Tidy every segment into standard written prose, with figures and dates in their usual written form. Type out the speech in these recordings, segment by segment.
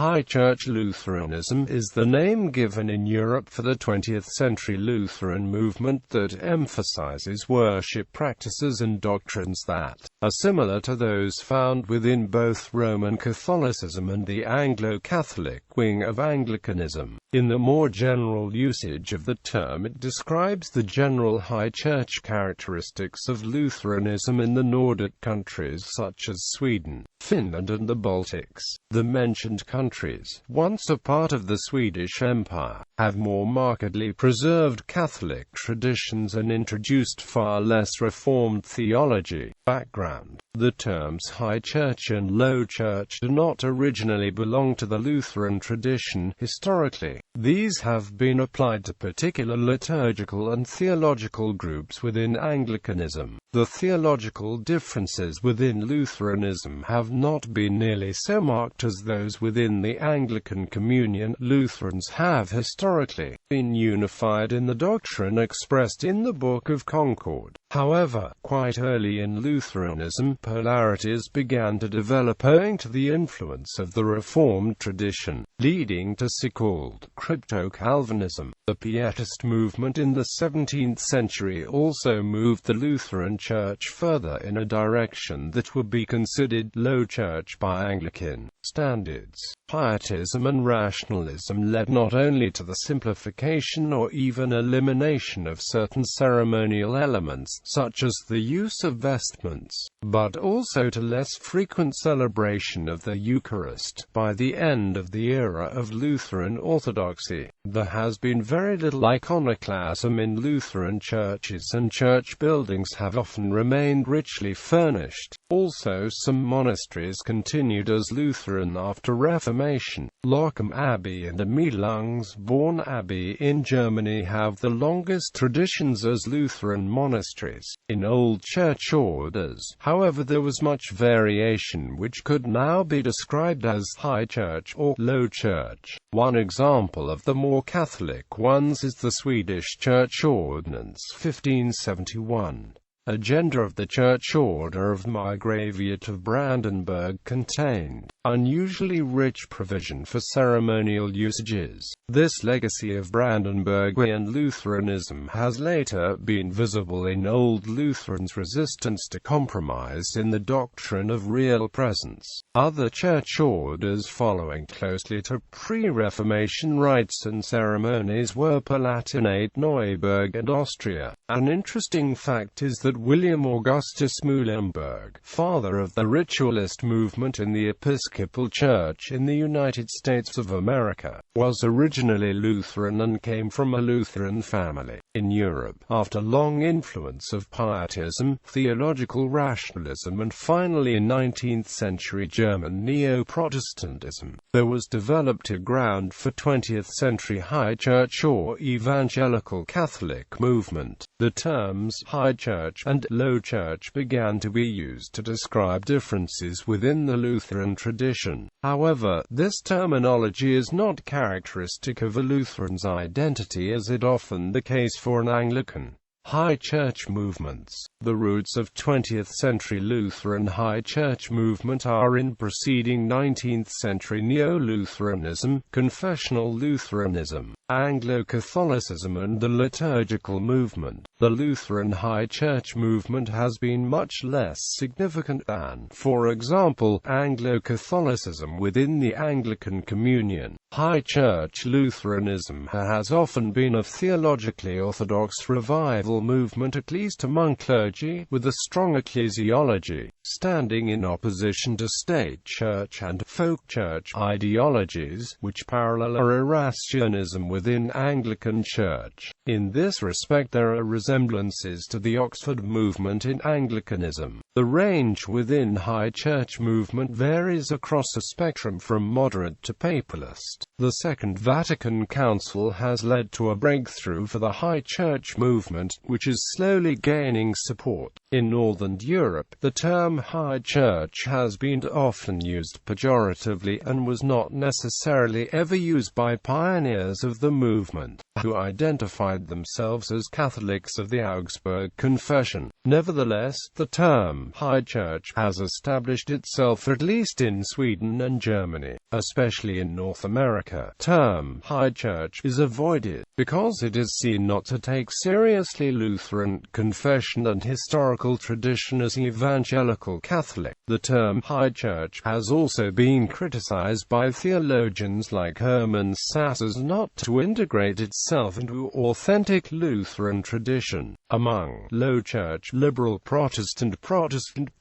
High Church Lutheranism is the name given in Europe for the 20th-century Lutheran movement that emphasizes worship practices and doctrines that are similar to those found within both Roman Catholicism and the Anglo-Catholic wing of Anglicanism. In the more general usage of the term, it describes the general high church characteristics of Lutheranism in the Nordic countries such as Sweden, Finland and the Baltics. The mentioned countries, once a part of the Swedish Empire, have more markedly preserved Catholic traditions and introduced far less Reformed theology. Background: the terms High Church and Low Church do not originally belong to the Lutheran tradition. Historically, these have been applied to particular liturgical and theological groups within Anglicanism. The theological differences within Lutheranism have not been nearly so marked as those within the Anglican Communion. Lutherans have historically been unified in the doctrine expressed in the Book of Concord. However, quite early in Lutheranism, polarities began to develop owing to the influence of the Reformed tradition, leading to so-called crypto-Calvinism. The Pietist movement in the 17th century also moved the Lutheran Church further in a direction that would be considered Low Church by Anglican standards. Pietism and rationalism led not only to the simplification or even elimination of certain ceremonial elements, such as the use of vestments, but also to less frequent celebration of the Eucharist. By the end of the era of Lutheran orthodoxy, there has been very little iconoclasm in Lutheran churches, and church buildings have often remained richly furnished. Also, some monasteries continued as Lutheran after Reformation. Locham Abbey and Amelungsborn Abbey in Germany have the longest traditions as Lutheran monasteries. In old church orders, however, there was much variation which could now be described as High Church or Low Church. One example of the more Catholic ones is the Swedish Church Ordinance 1571. Agenda of the Church Order of Margraviate of Brandenburg contained unusually rich provision for ceremonial usages. This legacy of Brandenburgian Lutheranism has later been visible in Old Lutherans' resistance to compromise in the doctrine of real presence. Other church orders following closely to pre-Reformation rites and ceremonies were Palatinate Neuburg and Austria. An interesting fact is that William Augustus Muhlenberg, father of the ritualist movement in the Episcopal Church in the United States of America, was originally Lutheran and came from a Lutheran family. In Europe, after long influence of Pietism, theological rationalism and finally in 19th-century German Neo-Protestantism, there was developed a ground for 20th-century High Church or Evangelical Catholic movement. The terms High Church and Low Church began to be used to describe differences within the Lutheran tradition. However, this terminology is not characteristic of a Lutheran's identity, as is often the case for an Anglican High Church movements. The roots of 20th-century Lutheran High Church movement are in preceding 19th-century Neo-Lutheranism, confessional Lutheranism, Anglo-Catholicism and the liturgical movement. The Lutheran High Church movement has been much less significant than, for example, Anglo-Catholicism within the Anglican Communion. High Church Lutheranism has often been a theologically orthodox revival movement, at least among clergy, with a strong ecclesiology, standing in opposition to state church and folk church ideologies, which parallel Erastianism within Anglican Church. In this respect there are resemblances to the Oxford movement in Anglicanism. The range within High Church movement varies across a spectrum from moderate to papalist. The Second Vatican Council has led to a breakthrough for the High Church movement, which is slowly gaining support. In Northern Europe, the term High Church has been often used pejoratively and was not necessarily ever used by pioneers of the movement. who identified themselves as Catholics of the Augsburg Confession. Nevertheless, the term High Church has established itself at least in Sweden and Germany, especially in North America. The term High Church is avoided because it is seen not to take seriously Lutheran confession and historical tradition as Evangelical Catholic. The term High Church has also been criticized by theologians like Hermann Sass as not to integrate itself into authentic Lutheran tradition. Among Low Church liberal Protestant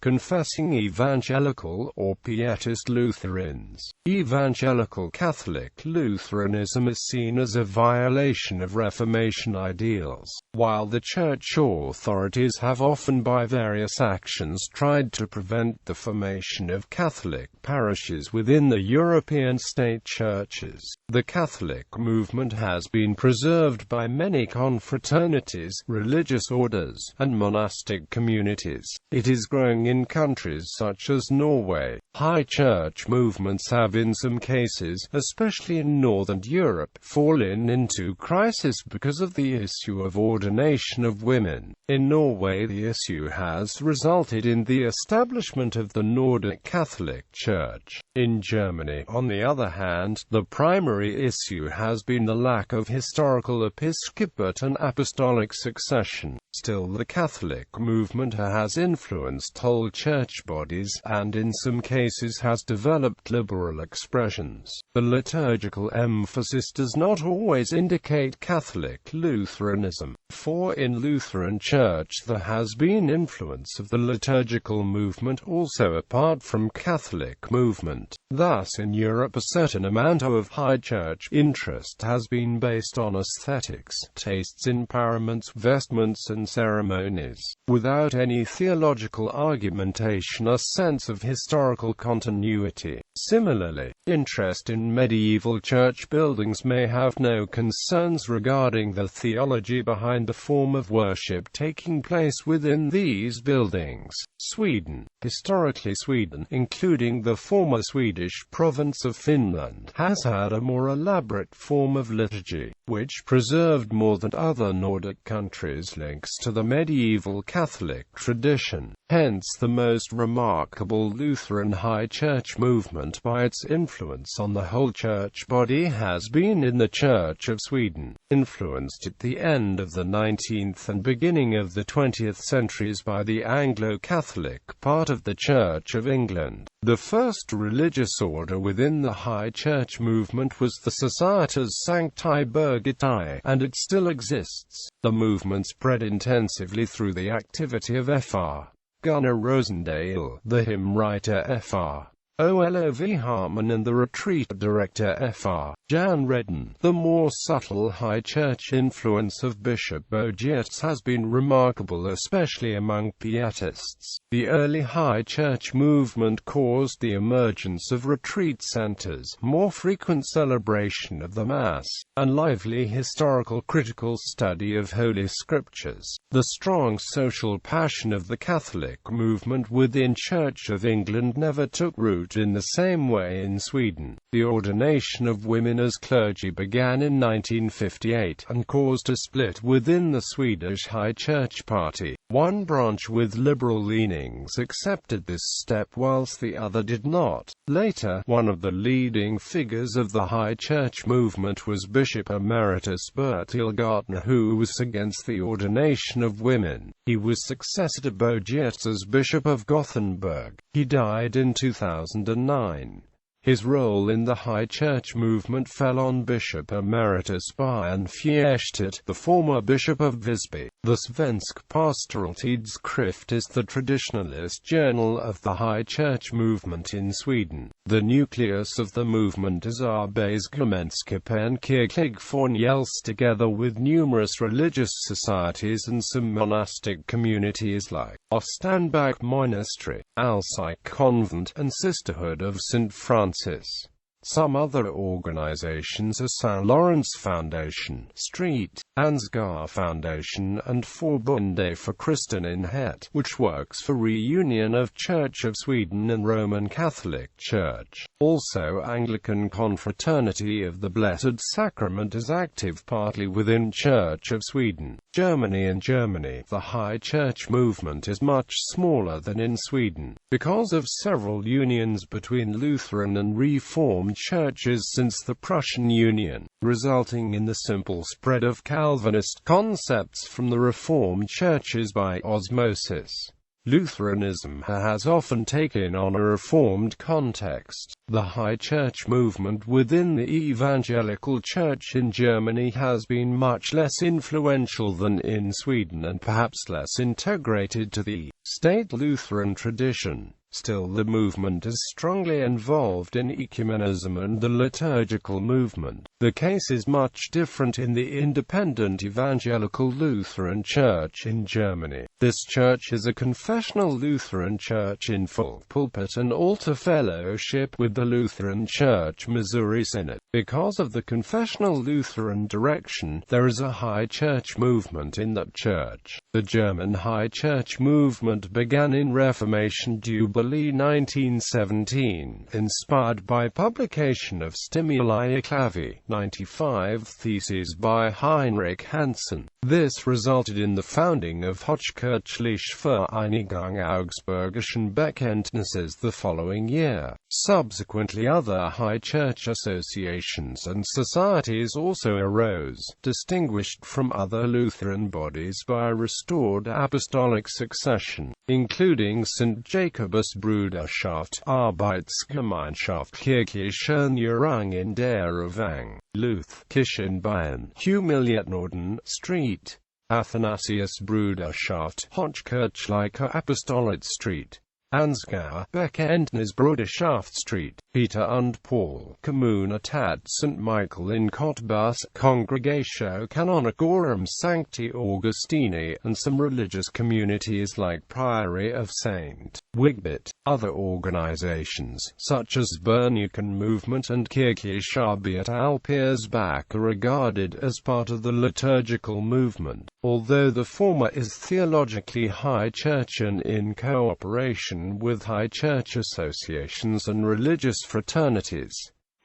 confessing Evangelical or Pietist Lutherans, Evangelical Catholic Lutheranism is seen as a violation of Reformation ideals, while the Church authorities have often by various actions tried to prevent the formation of Catholic parishes within the European state churches. The Catholic movement has been preserved by many confraternities, religious orders, and monastic communities. It is growing in countries such as Norway. High church movements have in some cases, especially in Northern Europe, fallen into crisis because of the issue of ordination of women. In Norway, the issue has resulted in the establishment of the Nordic Catholic Church. In Germany, on the other hand, the primary issue has been the lack of historical episcopate and apostolic succession. Still, the Catholic movement has influenced whole church bodies, and in some cases has developed liberal expressions. The liturgical emphasis does not always indicate Catholic Lutheranism, for in Lutheran Church there has been influence of the liturgical movement also apart from Catholic movement. Thus in Europe a certain amount of High Church interest has been based on aesthetics, tastes in paraments, vestments and ceremonies, without any theological argumentation or sense of historical continuity. Similarly, interest in medieval church buildings may have no concerns regarding the theology behind the form of worship taking place within these buildings. Sweden. Historically Sweden, including the former Swedish province of Finland, has had a more elaborate form of liturgy, which preserved more than other Nordic countries links to the medieval Catholic tradition. Hence the most remarkable Lutheran High Church movement by its influence on the whole church body has been in the Church of Sweden, influenced at the end of the 19th and beginning of the 20th centuries by the Anglo-Catholic part of the Church of England. The first religious order within the High Church movement was the Societas Sancti Birgittae, and it still exists. The movement spread intensively through the activity of Fr. Gunnar Rosendale, the hymn writer Fr. Olov Hartman and the retreat director Fr. Jan Redden. The more subtle High Church influence of Bishop Bogietz has been remarkable, especially among Pietists. The early High Church movement caused the emergence of retreat centers, more frequent celebration of the Mass, and lively historical critical study of Holy Scriptures. The strong social passion of the Catholic movement within Church of England never took root in the same way in Sweden. The ordination of women as clergy began in 1958, and caused a split within the Swedish High Church party. One branch with liberal leanings accepted this step whilst the other did not. Later, one of the leading figures of the High Church movement was Bishop Emeritus Bertil Gärtner, who was against the ordination of women. He was successor to Bogietz as Bishop of Gothenburg. He died in 2009. His role in the High Church movement fell on Bishop Emeritus Björn Fjestad, the former Bishop of Visby. The Svensk Pastoral Tidskrift is the traditionalist journal of the High Church movement in Sweden. The nucleus of the movement is Arbetsgemenskapen Kirklig together with numerous religious societies and some monastic communities like Ostanbäck Monastery, Alsike Convent, and Sisterhood of St. Francis. Some other organizations are St. Lawrence Foundation, St. Ansgar Foundation, and Förbundet för Kristenhet, which works for reunion of Church of Sweden and Roman Catholic Church. Also, Anglican Confraternity of the Blessed Sacrament is active partly within Church of Sweden. Germany. In Germany, the High Church movement is much smaller than in Sweden, because of several unions between Lutheran and Reformed churches since the Prussian Union, resulting in the simple spread of Calvinist concepts from the Reformed churches by osmosis. Lutheranism has often taken on a Reformed context. The High Church movement within the Evangelical Church in Germany has been much less influential than in Sweden and perhaps less integrated to the state Lutheran tradition. Still, the movement is strongly involved in ecumenism and the liturgical movement. The case is much different in the independent Evangelical Lutheran Church in Germany. This church is a confessional Lutheran church in full pulpit and altar fellowship with the Lutheran Church Missouri Synod. Because of the confessional Lutheran direction, there is a High Church movement in that church. The German High Church movement began in Reformation Jubilee 1917, inspired by publication of Stimuli Clavi 95 theses by Heinrich Hansen. This resulted in the founding of Hochkirchliche Vereinigung Augsburgischen Bekenntnisses the following year. Subsequently, other high church associations and societies also arose, distinguished from other Lutheran bodies by restored apostolic succession, including St. Jacobus Bruderschaft, Arbeitsgemeinschaft Kirchlichen in der Erwang, Luth, Kirchen Bayern, Humiliatnorden, St. Athanasius Bruderschaft, Hochkirchliche Apostolate St. Ansgar, Bekenntnis Bruderschaft St. Peter und Paul, Communitat St. Michael in Cottbus, Congregatio Canonicorum Sancti Augustini, and some religious communities like Priory of St. Wigbert. Other organizations, such as Bernican Movement and Kirchliche Arbeit Alpersbach, are regarded as part of the liturgical movement, although the former is theologically high church and in cooperation with high church associations and religious fraternities.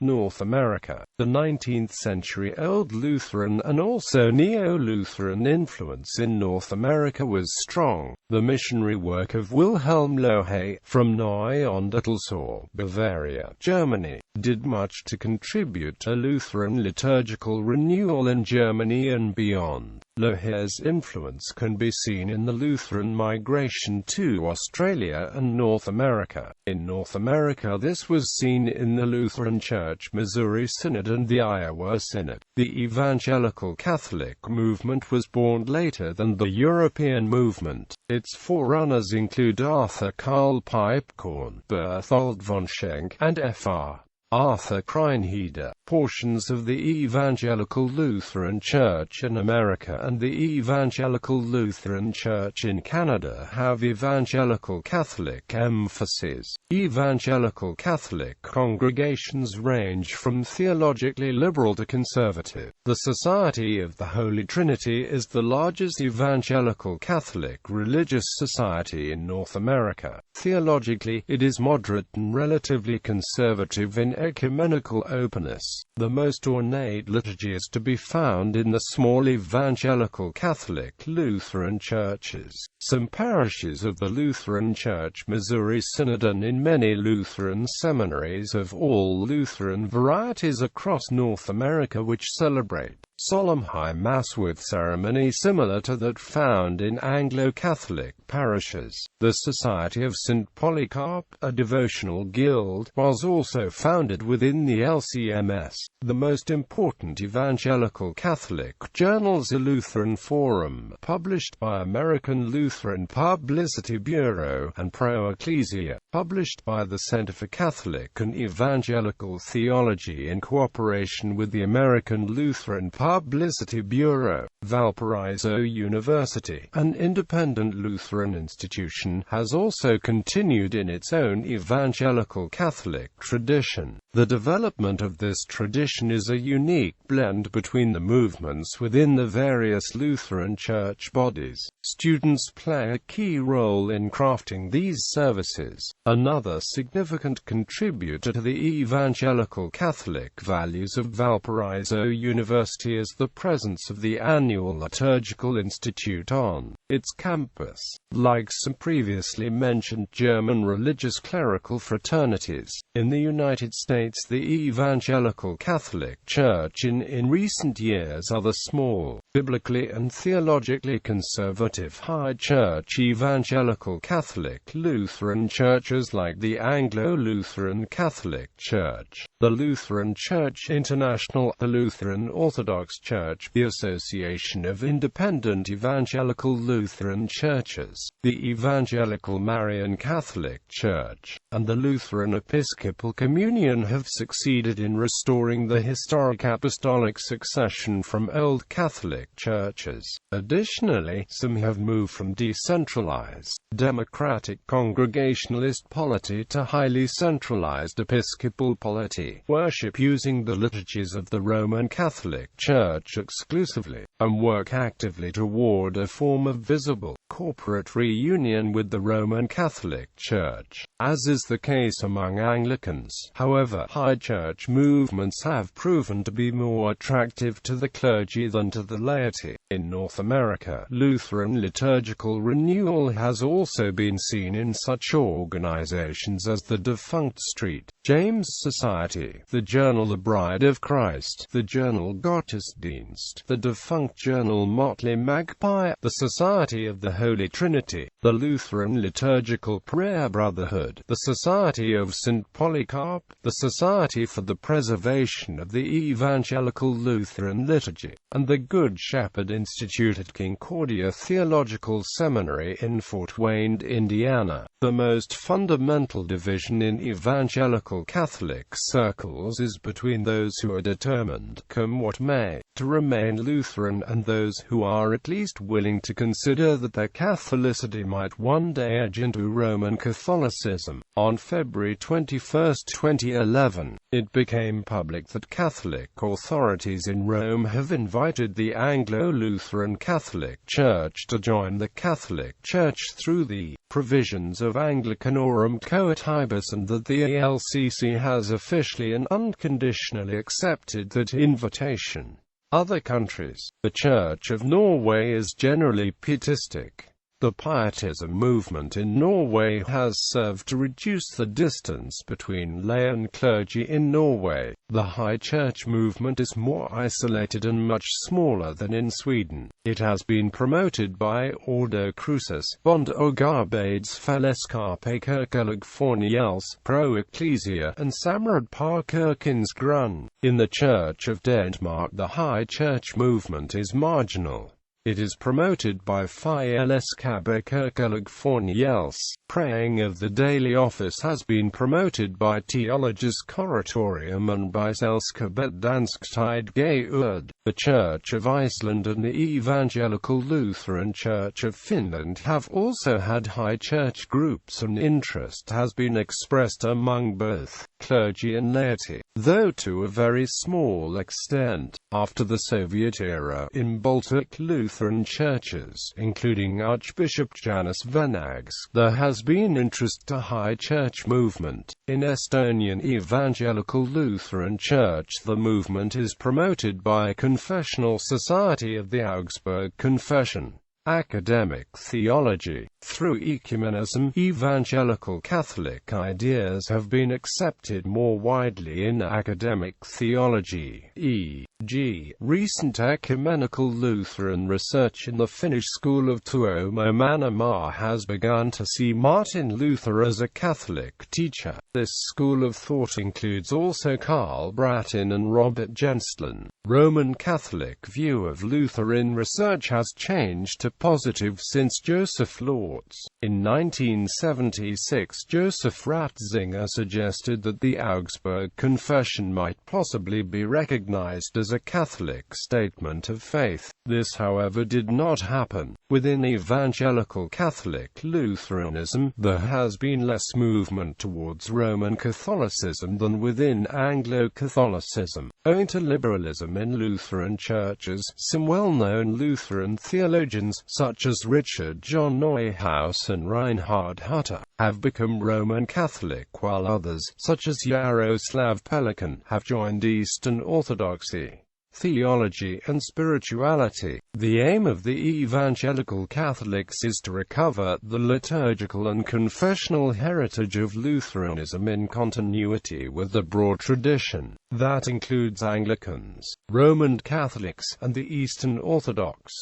North America. The 19th century Old Lutheran and also Neo-Lutheran influence in North America was strong. The missionary work of Wilhelm Lohe, from Neu-Untertalsau, Bavaria, Germany, did much to contribute to Lutheran liturgical renewal in Germany and beyond. Lohe's influence can be seen in the Lutheran migration to Australia and North America. In North America, this was seen in the Lutheran Church Missouri Synod and the Iowa Synod. The Evangelical Catholic movement was born later than the European movement. Its forerunners include Arthur Karl Pipekorn, Berthold von Schenk, and Fr. Arthur Kreinheder. Portions of the Evangelical Lutheran Church in America and the Evangelical Lutheran Church in Canada have Evangelical Catholic emphases. Evangelical Catholic congregations range from theologically liberal to conservative. The Society of the Holy Trinity is the largest Evangelical Catholic religious society in North America. Theologically, it is moderate and relatively conservative in ecumenical openness. The most ornate liturgy is to be found in the small Evangelical Catholic Lutheran churches. Some parishes of the Lutheran Church Missouri Synod and in many Lutheran seminaries of all Lutheran varieties across North America which celebrate solemn high mass with ceremony similar to that found in Anglo-Catholic parishes. The Society of St. Polycarp, a devotional guild, was also founded within the LCMS. The most important Evangelical Catholic journals are Lutheran Forum, published by American Lutheran Publicity Bureau, and Pro Ecclesia, published by the Center for Catholic and Evangelical Theology in cooperation with the American Lutheran Publicity Bureau. Valparaiso University, an independent Lutheran institution, has also continued in its own Evangelical Catholic tradition. The development of this tradition is a unique blend between the movements within the various Lutheran church bodies. Students play a key role in crafting these services. Another significant contributor to the Evangelical Catholic values of Valparaiso University is the presence of the annual Liturgical Institute on its campus. Like some previously mentioned German religious clerical fraternities, in the United States the Evangelical Catholic Church in recent years are the small, biblically and theologically conservative high church Evangelical Catholic Lutheran churches like the Anglo-Lutheran Catholic Church, the Lutheran Church International, the Lutheran Orthodox Church, the Association of Independent Evangelical Lutheran Churches, the Evangelical Marian Catholic Church, and the Lutheran Episcopal Communion have succeeded in restoring the historic apostolic succession from old Catholic churches. Additionally, some have moved from decentralized, democratic Congregationalist polity to highly centralized Episcopal polity, worship using the liturgies of the Roman Catholic Church exclusively, and work actively toward a form of visible, corporate reunion with the Roman Catholic Church, as is the case among Anglicans. However, high church movements have proven to be more attractive to the clergy than to the laity. In North America, Lutheran liturgical renewal has also been seen in such organizations as the defunct St. James Society, the journal The Bride of Christ, the journal Gottesdienst, the defunct journal Motley Magpie, the Society of the Holy Trinity, the Lutheran Liturgical Prayer Brotherhood, the Society of St. Polycarp, the Society for the Preservation of the Evangelical Lutheran Liturgy, and the Good Shepherd Institute at Concordia Theological Seminary in Fort Wayne, Indiana. The most fundamental division in evangelical Catholic circles is between those who are determined, come what may, to remain Lutheran and those who are at least willing to consider that their Catholicity might one day edge into Roman Catholicism. On February 21, 2011, it became public that Catholic authorities in Rome have invited the Anglo-Lutheran Catholic Church to join the Catholic Church through the provisions of Anglicanorum Coetibus, and that the ALCC has officially and unconditionally accepted that invitation. Other countries. The Church of Norway is generally pietistic. The Pietism movement in Norway has served to reduce the distance between lay and clergy in Norway. The High Church movement is more isolated and much smaller than in Sweden. It has been promoted by Ordo Crucis, Bond og Arbeidsfellesskapet Kirkelag Fornyelse, Pro Ecclesia, and Samrad par Kirkens Grunn. In the Church of Denmark, the High Church movement is marginal. It is promoted by Fællesskabet Kirkelag Fornyelse. Praying of the daily office has been promoted by Teologisk Oratorium and by Selskabet Dansktidge Urd. The Church of Iceland and the Evangelical Lutheran Church of Finland have also had high church groups, and interest has been expressed among both clergy and laity, though to a very small extent. After the Soviet era, in Baltic Lutheran churches, including Archbishop Janis Venags, there has been interest to high church movement. In Estonian Evangelical Lutheran Church, the movement is promoted by Confessional Society of the Augsburg Confession. Academic theology. Through ecumenism, evangelical Catholic ideas have been accepted more widely in academic theology, e.g., recent ecumenical Lutheran research in the Finnish school of Tuomo Manama has begun to see Martin Luther as a Catholic teacher. This school of thought includes also Karl Bratin and Robert Genslen. Roman Catholic view of Luther in research has changed to positive since Joseph Lorz. In 1976, Joseph Ratzinger suggested that the Augsburg Confession might possibly be recognized as a Catholic statement of faith. This, however, did not happen. Within Evangelical Catholic Lutheranism, there has been less movement towards Roman Catholicism than within Anglo-Catholicism, owing to liberalism in Lutheran churches. Some well-known Lutheran theologians, such as Richard John Neuhaus and Reinhard Hutter, have become Roman Catholic, while others, such as Yaroslav Pelikan, have joined Eastern Orthodoxy, theology and spirituality. The aim of the Evangelical Catholics is to recover the liturgical and confessional heritage of Lutheranism in continuity with the broad tradition that includes Anglicans, Roman Catholics, and the Eastern Orthodox.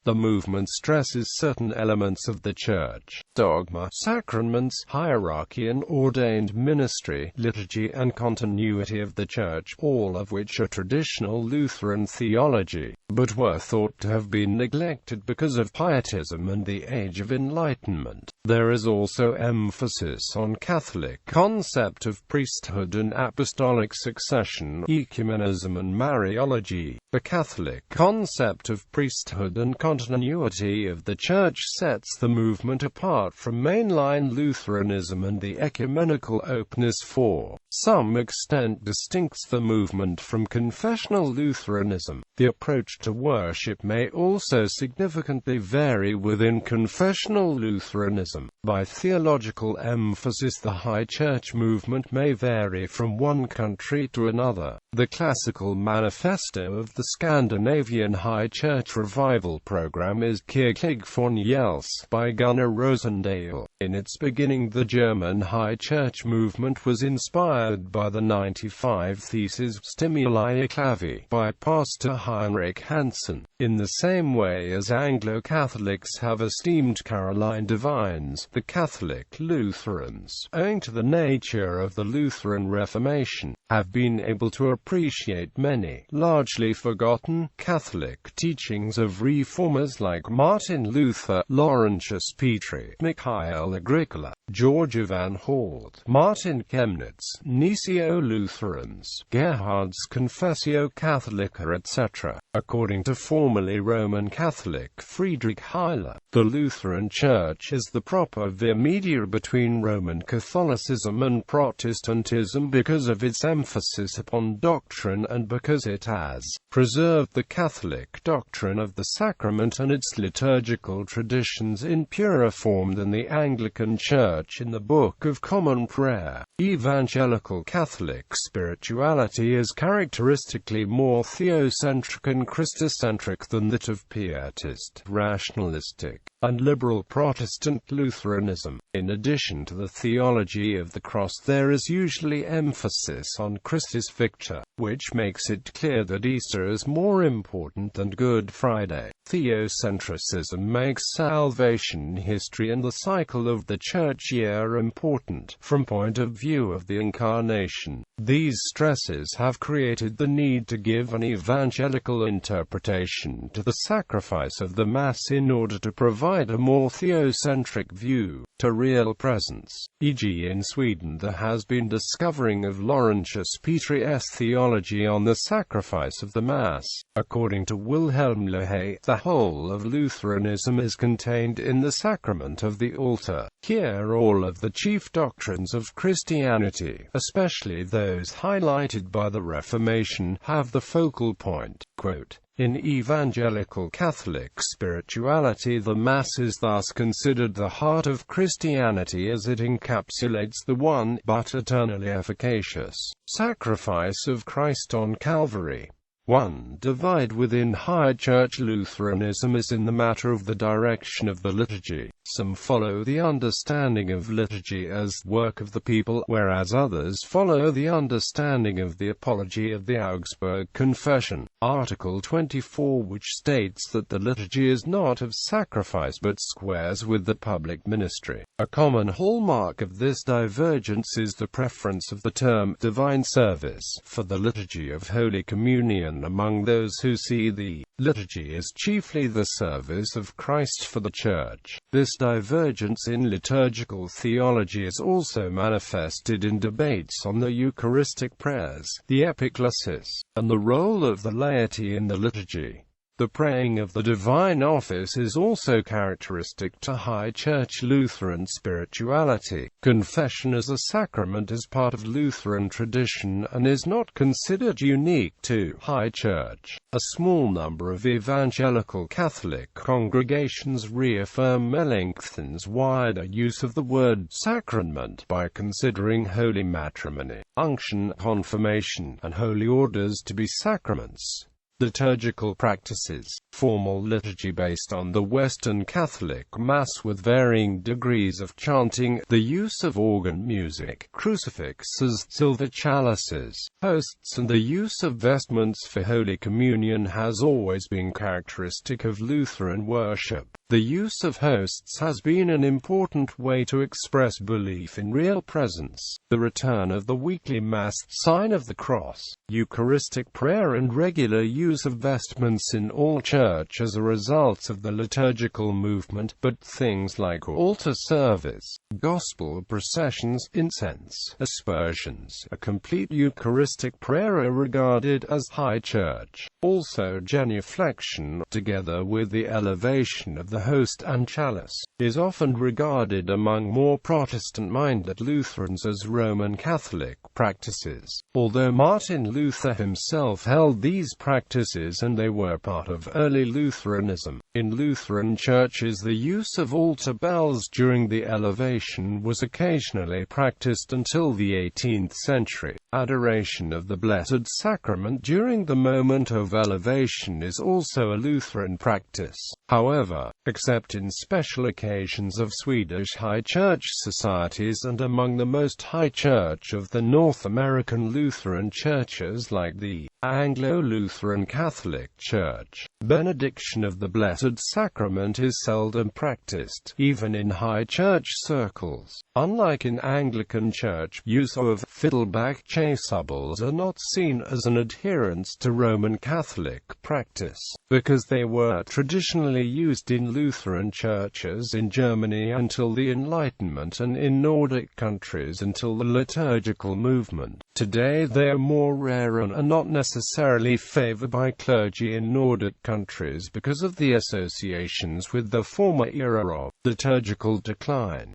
The movement stresses certain elements of the Church: dogma, sacraments, hierarchy and ordained ministry, liturgy and continuity of the Church, all of which are traditional Lutheran theology, but were thought to have been neglected because of Pietism and the Age of Enlightenment. There is also emphasis on Catholic concept of priesthood and apostolic succession, ecumenism and Mariology. The Catholic concept of priesthood and continuity of the Church sets the movement apart from mainline Lutheranism, and the ecumenical openness for some extent distincts the movement from confessional Lutheranism. The approach to worship may also significantly vary within confessional Lutheranism. By theological emphasis, the High Church movement may vary from one country to another. The classical manifesto of the Scandinavian High Church revival program is Kirklig von Jels by Gunnar Rosendale. In its beginning, the German High Church movement was inspired by the 95 Theses Stimuli Clavi by Pastor Heinrich Hansen. In the same way as Anglo-Catholics have esteemed Caroline divines, the Catholic Lutherans, owing to the nature of the Lutheran Reformation, have been able to appreciate many, largely forgotten, Catholic teachings of reformers like Martin Luther, Laurentius Petri, Mikhail Agricola, George van Hort, Martin Chemnitz, Niceno-Lutherans, Gerhard's Confessio Catholica, etc. According to formerly Roman Catholic Friedrich Heiler, the Lutheran Church is the proper via media between Roman Catholicism and Protestantism because of its emphasis upon doctrine and because it has preserved the Catholic doctrine of the sacrament and its liturgical traditions in purer form than the Anglican Church in the Book of Common Prayer. Evangelical Catholic spirituality is characteristically more theocentric and Christocentric than that of Pietist, rationalistic, and liberal Protestant Lutheranism. In addition to the theology of the cross, there is usually emphasis on Christus Victor, which makes it clear that Easter is more important than Good Friday. Theocentrism makes salvation history and the cycle of the church year important, from point of view of the Incarnation. These stresses have created the need to give an evangelical interpretation to the sacrifice of the Mass in order to provide a more theocentric view to real presence. E.g. in Sweden there has been discovering of Laurentius Petri's theology on the sacrifice of the Mass. According to Wilhelm Lehay, the whole of Lutheranism is contained in the sacrament of the altar. Here all of the chief doctrines of Christianity, especially those highlighted by the Reformation, have the focal point. Quote, in Evangelical Catholic spirituality, the Mass is thus considered the heart of Christianity as it encapsulates the one, but eternally efficacious, sacrifice of Christ on Calvary. One divide within High Church Lutheranism is in the matter of the direction of the liturgy. Some follow the understanding of liturgy as work of the people, whereas others follow the understanding of the Apology of the Augsburg Confession, Article 24, which states that the liturgy is not of sacrifice but squares with the public ministry. A common hallmark of this divergence is the preference of the term divine service for the liturgy of Holy Communion among those who see the liturgy as chiefly the service of Christ for the Church. This divergence in liturgical theology is also manifested in debates on the Eucharistic prayers, the epiclesis, and the role of the laity in the liturgy. The praying of the divine office is also characteristic to High Church Lutheran spirituality. Confession as a sacrament is part of Lutheran tradition and is not considered unique to High Church. A small number of Evangelical Catholic congregations reaffirm Melanchthon's wider use of the word sacrament by considering holy matrimony, unction, confirmation, and holy orders to be sacraments. Liturgical practices. Formal liturgy based on the Western Catholic Mass with varying degrees of chanting, the use of organ music, crucifixes, silver chalices, hosts and the use of vestments for Holy Communion has always been characteristic of Lutheran worship. The use of hosts has been an important way to express belief in real presence. The return of the weekly Mass, sign of the cross, Eucharistic prayer and regular use of vestments in all church as a result of the liturgical movement, but things like altar service, gospel processions, incense, aspersions, a complete Eucharistic prayer are regarded as High Church. Also genuflection, together with the elevation of the host and chalice, is often regarded among more Protestant-minded Lutherans as Roman Catholic practices. Although Martin Luther himself held these practices and they were part of early Lutheranism, in Lutheran churches the use of altar bells during the elevation was occasionally practiced until the 18th century. Adoration of the Blessed Sacrament during the moment of elevation is also a Lutheran practice. However, except in special occasions of Swedish High Church societies and among the most High Church of the North American Lutheran churches like the Anglo-Lutheran Catholic Church, benediction of the Blessed Sacrament is seldom practiced, even in High Church circles. Unlike in Anglican Church, use of fiddleback chasubles are not seen as an adherence to Roman Catholic practice, because they were traditionally used in Lutheran churches in Germany until the Enlightenment and in Nordic countries until the liturgical movement. Today they are more rare and are not necessarily favored by clergy in Nordic countries because of the associations with the former era of liturgical decline.